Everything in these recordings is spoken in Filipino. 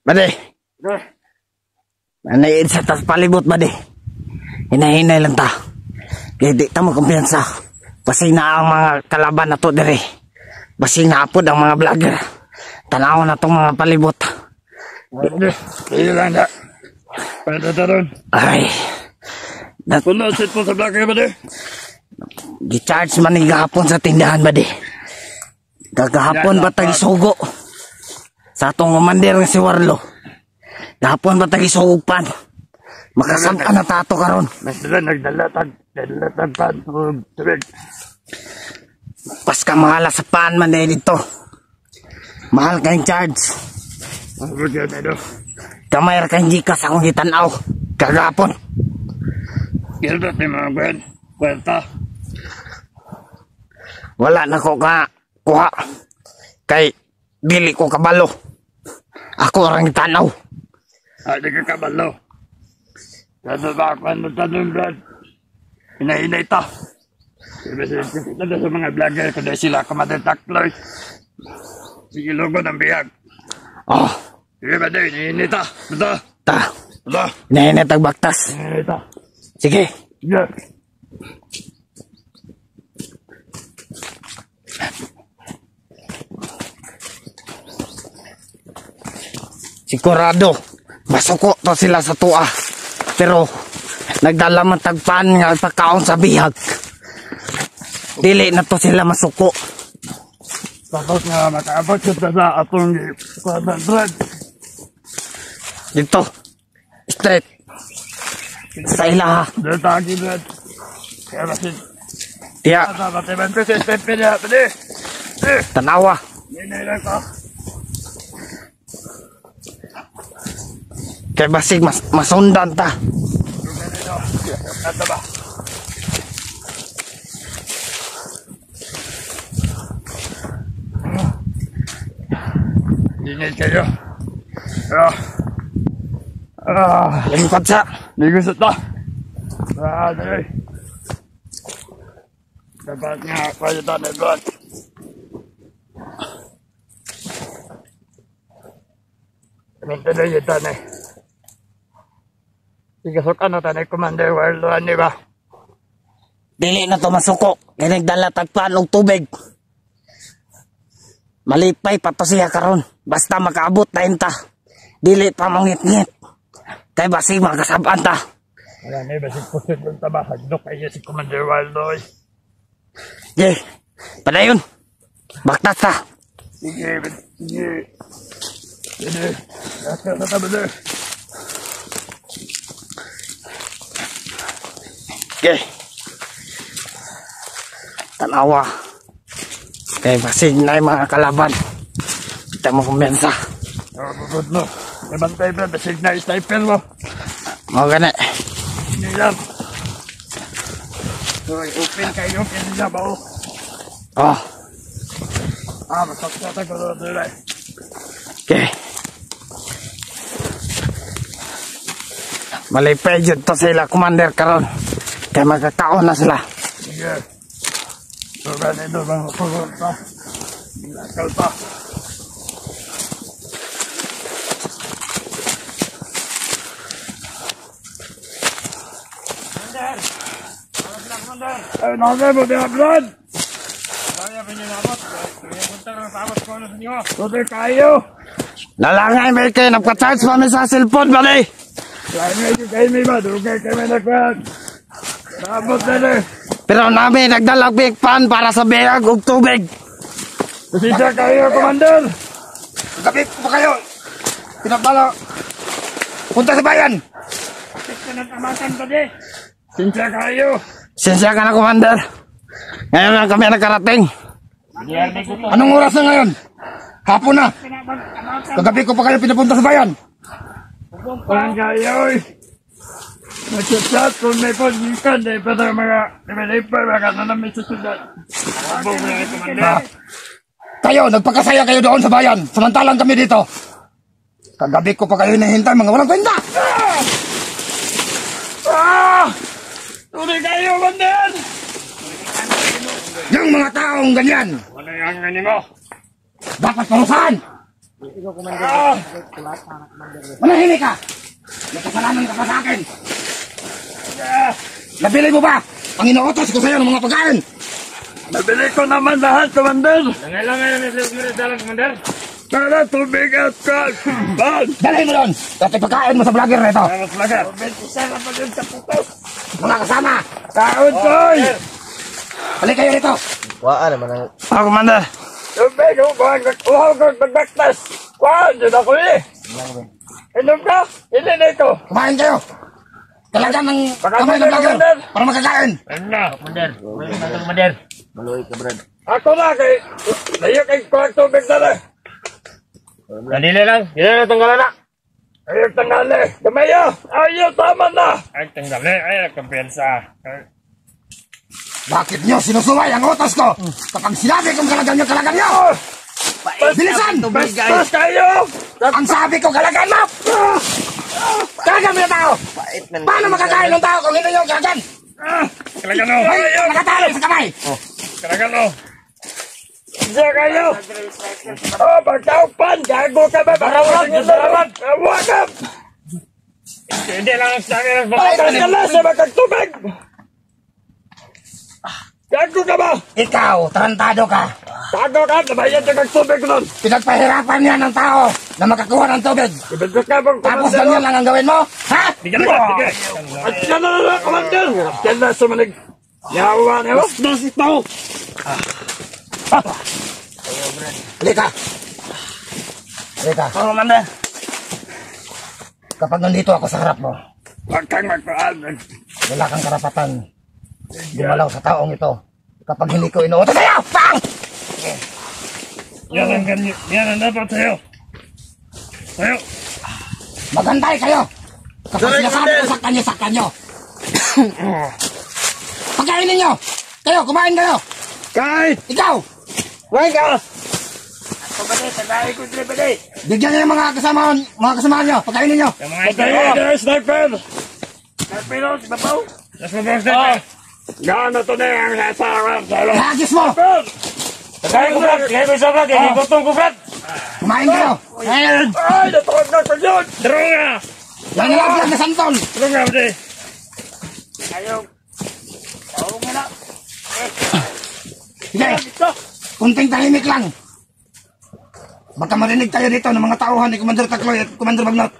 Bade. Nanaid sa tas palibot, bade. Hinahinay lang ta. Kaya di ta magkumpiyansa. Basing na ang mga kalaban na to dire. Basing na apod ang mga vlogger. Tanaw na tong mga palibot. Bade, kayo lang na. Pwede ta ron. Ay. Puno sit po sa vlogger, bade. Gi-charge man ni gahapon sa tindahan, bade. Gagahapon ba tagi sugo? Sa atong commander nga si Warlo. Gahapon ba tagi sugpan? Makasabta na tato karon. Mas sila nagdalatag pan o tubig. Pas ka mahala sa pan man eh dito. Mahal kayong charge. Mabot yun ito. Kamay ra kayong gikas akong gitanaw. Kagahapon. Gilbert ni mga gwen. Kwenta. Wala na ko ka kuha. Kay dili ko kabalo. Ako orang gitanaw. Di ka kabalo. Kaya ba ako ano tanong, Brad? Hinahinay ta. Ito sa mga vlogger, kada sila kumadetakloy. Sige, logo ng biyag. Oh. Sige ba din, hinahinay ta. Ito. Ta. Ito. Hinahinay tagbaktas. Hinahinay ta. Sige. Sige. Sigurado, masuko to sila sa tuwa. Pero, nagdala man tagpan nga pagkaon sa bihag. Dili na to sila masuko. Tapos nga makaabot siya sa atong Brad. Dito. Straight. Sa ilaha. Dito tagi, Brad. Kaya masin. Tiya. Matiban ko sa step niya. Pwede. Tanawa. Hinay lang ko. Kaya basig masundan ta. Ito ba? Ingat kayo. Lingkod sa. Ligusot na. Dali. Dapat nga palitan na doon. Minta yun tanay. Igasok ano tanay, Commander Warlo, ano ba? Dili na to masuko. Kaya nagdala tagpan og tubig. Malipay pa to siya karon. Basta makaabot na ta. Dili pa mangit-ngit. Kaya basig makasabaan ta. Wala na, basig pusit ng taba. Hagdok kayo si Commander Warlo. Sige. Padayon. Baktas ta. Sige. Sige. Nasa na taba na. Okay. Tanawa. Kaya basig na yung mga kalaban. Kita mo kumbensa. Bukod mo. Ibantay ba, basig na sniper mo. Mga gani. Hindi lang. Open kayo, open niya ba o? Oh. Masakta ko na doon. Okay. Malipay dyan to sila, Commander karon. Kaya magkakaon na sila. Sige. Doon ito bang pagod pa. Nakal pa. Commander! Ay, nakagay mo din, Brad! Kaya pinilabot. Kaya punta ng sabot ko na sa inyo. Tuloy kayo! Lalangay may kayo, nagpa-charge pa may sa cellphone, bali! Kaya kayo may ba? Dugay kayo may nagpad. Sabot na rin. Pero namin nagdalag big pan para sa biyag ug tubig. Pasensya kayo, Commander! Gabi pa kayo. Pinabala. Punta sa bayan. Ito na tamasan pa di. Pasensya kayo. Sensya ka na, Commander. Ngayon lang kami nakarating. Anong oras na ngayon? Hapon na. Kagabi ko pa kayo pinapunta sa bayan. Parang kayo, nag-chat kung may pag-ikan, pero mga developer, mga nanamit sa sudan. Kayo, nagpagkasaya kayo doon sa bayan. Samantalang kami dito. Kagabi ko pa kayo hinahintay, mga walang kwenta. Tuloy kayo, Commander! Yung mga taong ganyan, Wala yung ganyan mo. dapat parusahan. Manahimik ka! May kasalanan ka pa sa akin! Nabili mo ba? Ang inuutos ko sa'yo ng mga pagkain! Nabili ko naman lahat, Commander! Langay-langay na nilagay dalang, Commander. Para tubig at kag! Ban! Dalhin mo doon! Dati pagkain mo sa vlogger na ito! Salamat, Vlogger. Sarap pa din sa putos! Mga kasama! Kaon, Koy! Balik kayo rito! Commander! Tubig, uhaw ko magbaktas! Kuhaan, dyan ako eh! Inom ka? Hindi na ito! Kumain kayo! Talagang ng kamay ng vlogger para makakain! Ano na, Commander? Commander. Ako na kay... Layo kay kuhaan tubig na rin! Dili lang tanggalan na. Ayaw tangali! Gamayo! Ayaw, tama na! Ay, tanggali. Ay, kumpiyansa. Bakit nyo sinusuway ang utos ko? Kapag sinabi kong kalagan nyo! Bilisan! Bastos kayo! Ang sabi ko, kalagan mo! Kalagan mo yung tao! Paano makakain ng tao kung hindi nyo kalagan? Kalagan o. Ay, nakatalo sa kamay! Kalagan o. Diyan kayo! Oh, magkaupan! Gago ka ba? Barawat! Barawat! Wakap! Hindi lang sa akin. Bakit ka na sa magkagtubig? Gago ka ba? Ikaw, tarantado ka! Gago ka! Nabayan sa magtubig nun! Pinagpahirapan niya ng tao na makakuha ng tubig! Ibigay ka bang Tapos komandero? ganyan lang ang gawin mo? Ha? Sige na, sige. At ka na lang, komandero! At ka na sumanig. Yawa na yun! Bastos ito! Halika! Halika! Commander! Kapag nandito ako sa harap mo, Huwag kang magpaan. wala kang karapatan gumalaw sa taong ito. Kapag hindi ko inuutos sa'yo! Pang! Yan ang dapat sa'yo. Sa'yo. Magantay kayo! Kapag sinasabi ko saktan nyo! Pagkainin nyo! Kayo, kumain kayo! Kahit! Ikaw! Huwag ka! Bigyan nyo yung mga kasama nyo! Pagkainin nyo! Yung mga Patayin ito. na, sniper! Sniper, babaw! Mas mabawas Gano to na yung nasawa sa'yo? Hagis mo! Kaya ko, Brad. Kaya ko sa Brad. Kaya gutong ko, Brad. Kumain kayo! Ayun. Ay, natawag na ko yun! Droga. Yan yung lagyan na santol! Droga, Brad. Ayaw! Oo nga na! Sige! Kunting tahimik lang! Baka marinig tayo dito ng mga tauhan ni Commander Takloy at Commander Bagnot.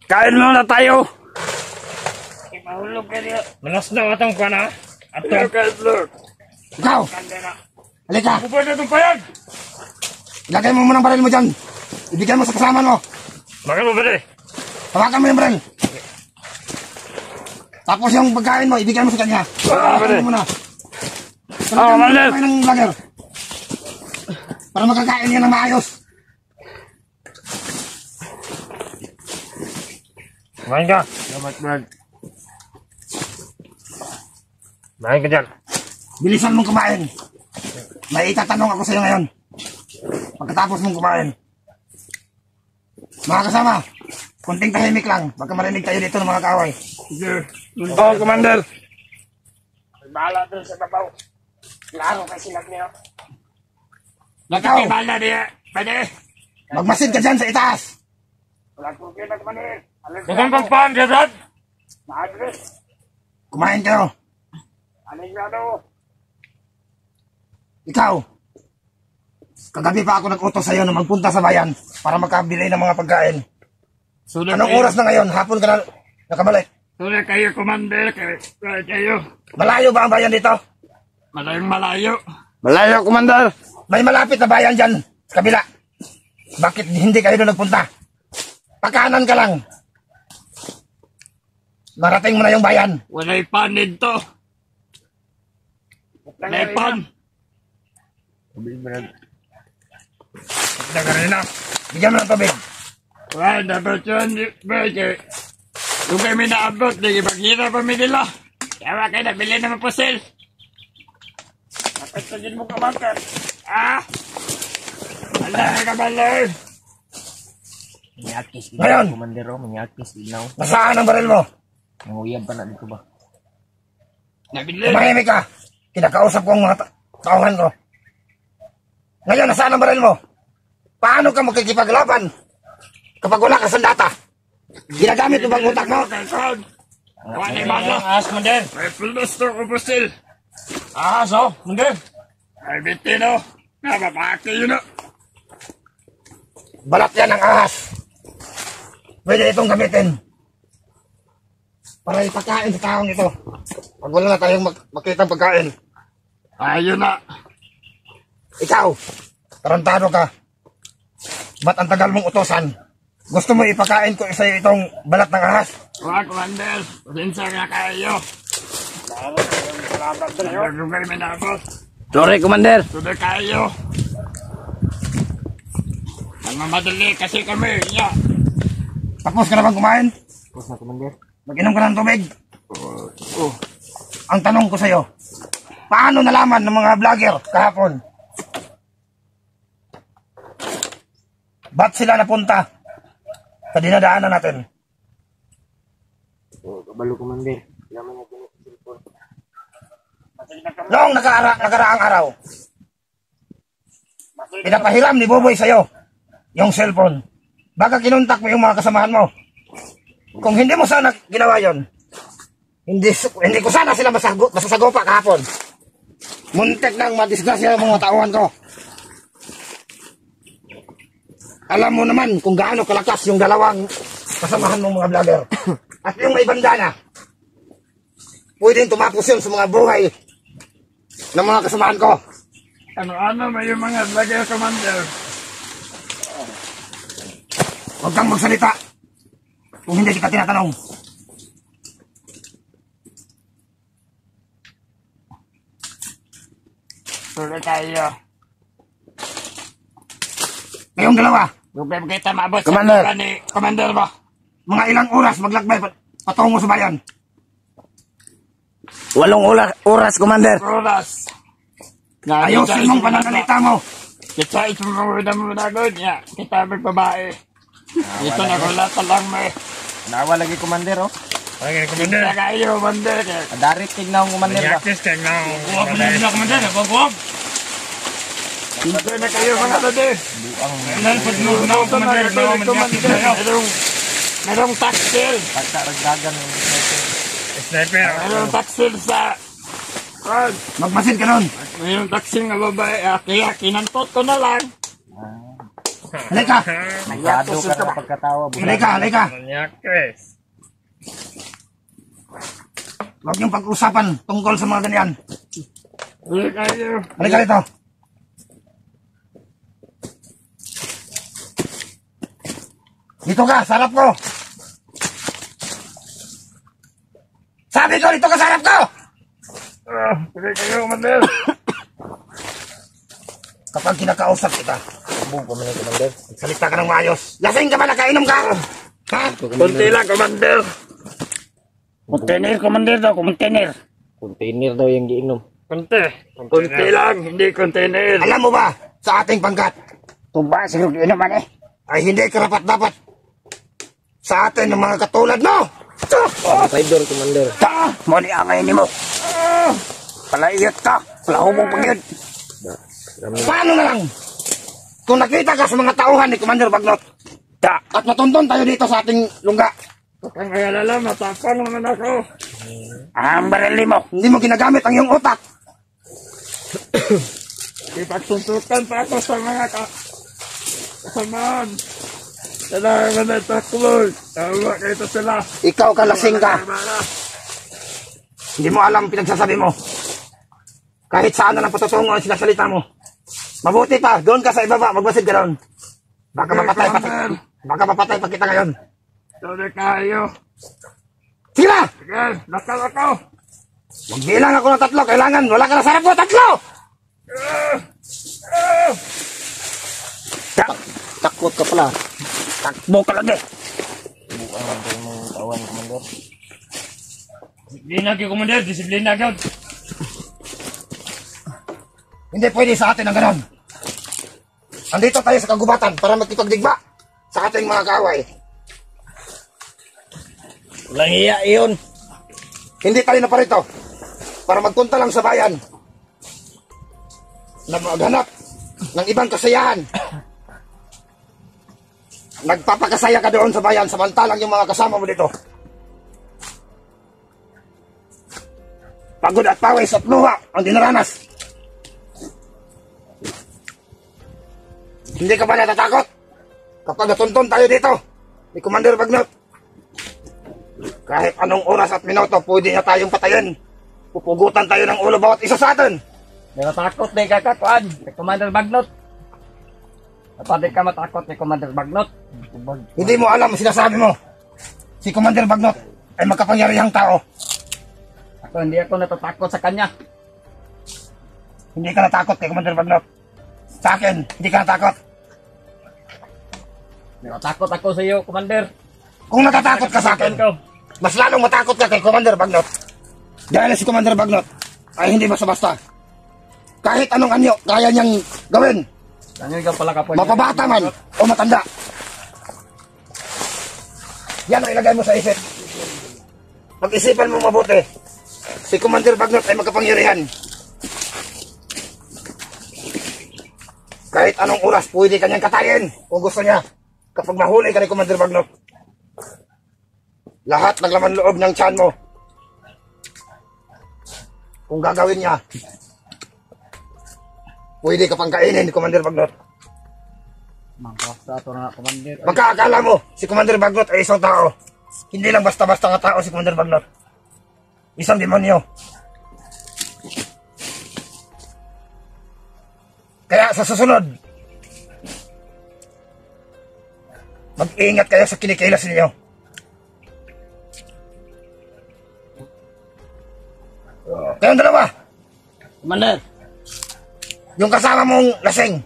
Kain muna tayo! Malas na atang pa na. At Look at look! Ikaw! Halika! Kupay na itong payag. Ilagay mo muna ang baril mo dyan. Ibigay mo sa kasama mo. Bakit mo, Brad? Hawakan mo yung baril. Tapos yung pagkain mo, ibigay mo sa kanya. Hawakan mo muna. Commander! Kain ng vlogger. Para makakain yan ng maayos. Kumain ka. Salamat, Brad. Kumain ka dyan. Bilisan mong kumain. May itatanong ako sa iyo ngayon. Pagkatapos mong kumain. Mga kasama, kunting tahimik lang. Baka marinig tayo dito ng mga kaaway. Oh, Commander! Bahala doon sa babaw. Klaro kasi lang niyo. Ikaw, Bahala niya. Pwede. magmasid ka dyan sa itaas. Wala ko kinagmanin. Dagang pagpaan ka, Brad. Maadres. Kumain kayo. Aligrado. Ikaw, kagabi pa ako nag-utos sa iyo na magpunta sa bayan para makabili ng mga pagkain. Anong oras na ngayon? Hapon ka na nakabalik. Tuloy kayo, Commander! Kayo! Malayo ba ang bayan dito? Malayong malayo! Malayo, Commander! May malapit na bayan dyan sa kabila. Bakit hindi kayo doon nagpunta? Pakanan ka lang. Marating mo na yung bayan. Walay pan dito! Walay pan! Dagarina. Bigyan mo ng tubig. Well, dapat yun, Berger. Kung kami naabot, nagipagkita pa mi nila. Kaya kayo nabili naman po sale. Napagtagin mo kamangkat. Ah! Allah na kabalar! Manyakis Ngayon. ilaw, komandero, manyakis ilaw. Nasaan ang baril mo? Nanguyab pa na dito ba? Nabili! Tumahimik ka. Kinakausap ko ang mga tauhan ko. Ngayon, nasaan ang baril mo? Paano ka makikipaglaban kapag wala ka sandata? Ginagamit mo bang utak mo? Kuha ni Maglo. Ahas, Commander. May pulos to kubusil. Ahas, oh, Commander. Ay, bitino. Nababaki yun, oh. Balat yan ang ahas. Pwede itong gamitin para ipakain sa taong ito. Pag wala na tayong makitang pagkain. Ayun na. Ikaw, tarantado ka. Ba't ang tagal mong utosan? Gusto mo ipakain ko isa itong balat ng ahas? Wag, Commander. Pasensya nga kayo. Salamat na yun. Nagugay minabot. Sorry, Commander. Tuloy kayo. Ang mamadali kasi kami. Yeah. Tapos ka na bang kumain? Tapos na, Commander. Mag-inom ka ng tubig? Ang tanong ko sa'yo, paano nalaman ng mga vlogger kahapon? Ba't sila napunta sa dinadaanan natin? Kabalo, Commander. Yaman na ginit sa cellphone. Noong nakaraang araw, pinapahiram ni Boboy sa'yo yung cellphone. Baka kinontak mo yung mga kasamahan mo. Kung hindi mo sana ginawa yon, hindi ko sana sila masasagopa kahapon. Muntik nang madisgrasya ang mga tauhan ko. Alam mo naman kung gaano kalakas yung dalawang kasamahan mong mga vlogger. At yung may bandana, pwedeng tumapos yun sa mga buhay ng mga kasamahan ko. Ano may yung mga vlogger, Commander? Huwag kang magsalita kung hindi kita tinatanong. Tuloy kayo. Kayong dalawa, Gubeb kita maabot Commander. sa ni Commander ba? mga ilang oras maglakbay patungo sa bayan. 8 oras, Commander. Oras. Ayusin mong pananalita mo. Kita ito muna good niya. Kita may babae. Ito na gulat lang may. Nawa lagi, Commander, oh. Okay, Kita Commander. kayo, Commander. Adarit tignaw, Commander ba? Yakis kay nga. Huwag mo na, Commander. Huwag. Ito na kayo mga tade. Merong taksil. Pagkaragdagan ng sniper. Sniper. Merong taksil sa... Magmasid ka nun. Merong taksil nga babae. Kaya kinantot ko na lang. Halika, Masyado ka na pagkatawa. halika. Yakis. Huwag niyong pag-usapan tungkol sa mga ganyan. Tuloy kayo. Halika rito. Dito ka, sarap ko. Sabi ko, dito ka, sarap ko. Tuloy kayo, Commander. Kapag kinakausap kita, Bong, Commander. salita ka ng maayos. Lasing ka ba, nakainom ka? Ha? Kunti lang, Commander. Container, Commander daw. Container. Container daw yung giinom. Kunti lang, hindi container. Alam mo ba, sa ating pangkat, Tuba, siguro inuman eh. ay hindi karapat-dapat sa atin ng mga katulad mo. Fiber, Commander. Mali angay ni mo. Palayot ka. Palahubong pag yun. Paano na lang kung nakita ka sa mga tauhan ni Commander Bagnot at matunton tayo dito sa ating lungga? Ang alala, matapang naman ako. Ang barili mo. Hindi mo ginagamit ang iyong utak. Ipagsuntukan pa ako sa mga kasamaan. Kailangan na takloy. Tawa kayo sila. Ikaw kalasing ka. Hindi mo alam pinagsasabi mo. Kahit saan na lang patutungo ang sinasalita mo. Mabuti pa, doon ka sa ibaba, magbasid ka doon. Baka mapatay pa kita ngayon. Tuloy kayo. Sige na! Sige, nakal ako. Magbilang ako ng 3, kailangan wala ka na sarap mo, 3! Takot ka pala. Takbo ka lagi. Buang ang mong tawan, Commander. Disiplina kayo, Commander. Disiplina kayo. Hindi pwede sa atin ang ganon. Andito tayo sa kagubatan para magkipagdigma sa ating mga kaaway. Walang iya iyon. Hindi tayo na parito para magpunta lang sa bayan na maghanap ng ibang kasiyahan Nagpapakasaya ka doon sa bayan, samantalang yung mga kasama mo dito. Pagod at pawis at luha ang dinaranas. Hindi ka ba natatakot kapag natuntun tayo dito ni Commander Bagnot? Kahit anong oras at minuto, pwede niya tayong patayin. Pupugutan tayo ng ulo bawat isa sa atin. Natatakot na kakakuan kay Commander Bagnot. Kapag ka matakot kay Commander Bagnot. Hindi mo alam ang sinasabi mo. Si Commander Bagnot ay magkapangyarihang tao. Hindi ako natatakot sa kanya. Hindi ka natakot kay Commander Bagnot. Sa akin, hindi ka natakot. Natatakot ako sa iyo, Commander. Kung natatakot ka sa akin, mas lalong matakot ka kay Commander Bagnot. Dahil si Commander Bagnot ay hindi basta-basta. Kahit anong anyo, kaya niyang gawin. Mapabata man o matanda. Yan ang ilagay mo sa isip. Pag-isipan mo mabuti. Si Commander Bagnot ay magkapangyarihan. Kahit anong oras, pwede kanyang katayin kung gusto niya. Kapag mahuli ka ni Commander Bagnot. Lahat ng laman loob ng tiyan mo. Kung gagawin niya, pwede ka pang kainin ni Commander Bagnot. Magkaakala mo, si Commander Bagnot ay isang tao. Hindi lang basta-basta nga tao si Commander Bagnot. Isang demonyo. Kaya sa susunod, mag-iingat kayo sa kinikilos ninyo. Kayong dalawa, Commander, yung kasama mong lasing,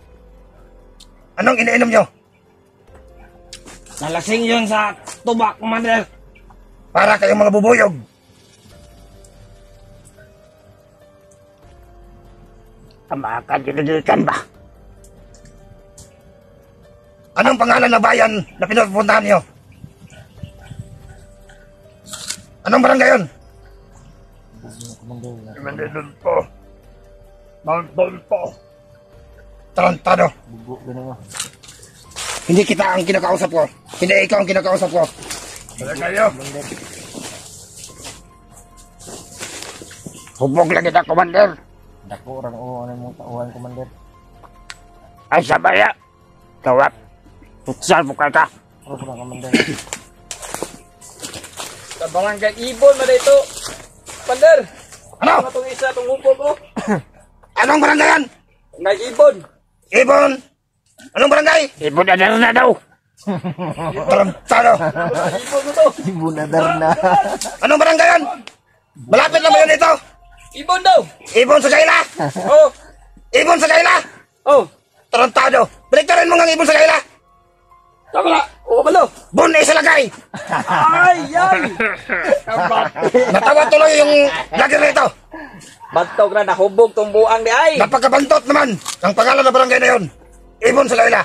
anong iniinom nyo? nalasing yun sa tubak, Commander. Para kayong mga bubuyog. Makakadiligikan ba? Anong pangalan na bayan na pinupuntahan nyo? Anong barangay yun? Mandun po. Mount po. Tarantado. Hindi kita ang kinakausap ko. Hindi ikaw ang kinakausap ko. Wala kayo. Hubog lagi na, Commander. Dako orang o ano mong tauhan, Commander. Ay, sabaya. Tawat. Putsal mo ka. O sa Commander. Sa barangay Ibon na dito. Commander. Ano? Itong isa, itong hubog ko. Anong barangay yan? Barangay Ibon. Ibon. Anong barangay? Ibon na daw. Tarantado. Ibon mo to. Bunadar na. Anong barangay yan? Malapit lang ba yun dito? Ibon daw. Ibon sa Gaila. Oh. Ibon sa Gaila. Oh. Tarantado. Baliktarin mo nga ang ibon sa Gaila. Tama na. Oo, balo. Bun sa lagay. Ay, ay. Natawa tuloy yung vlogger nito. Bantog na nahubog tong buang di ay. Napakabantot naman ang pangalan ng barangay na yun. Ibon sa Gaila.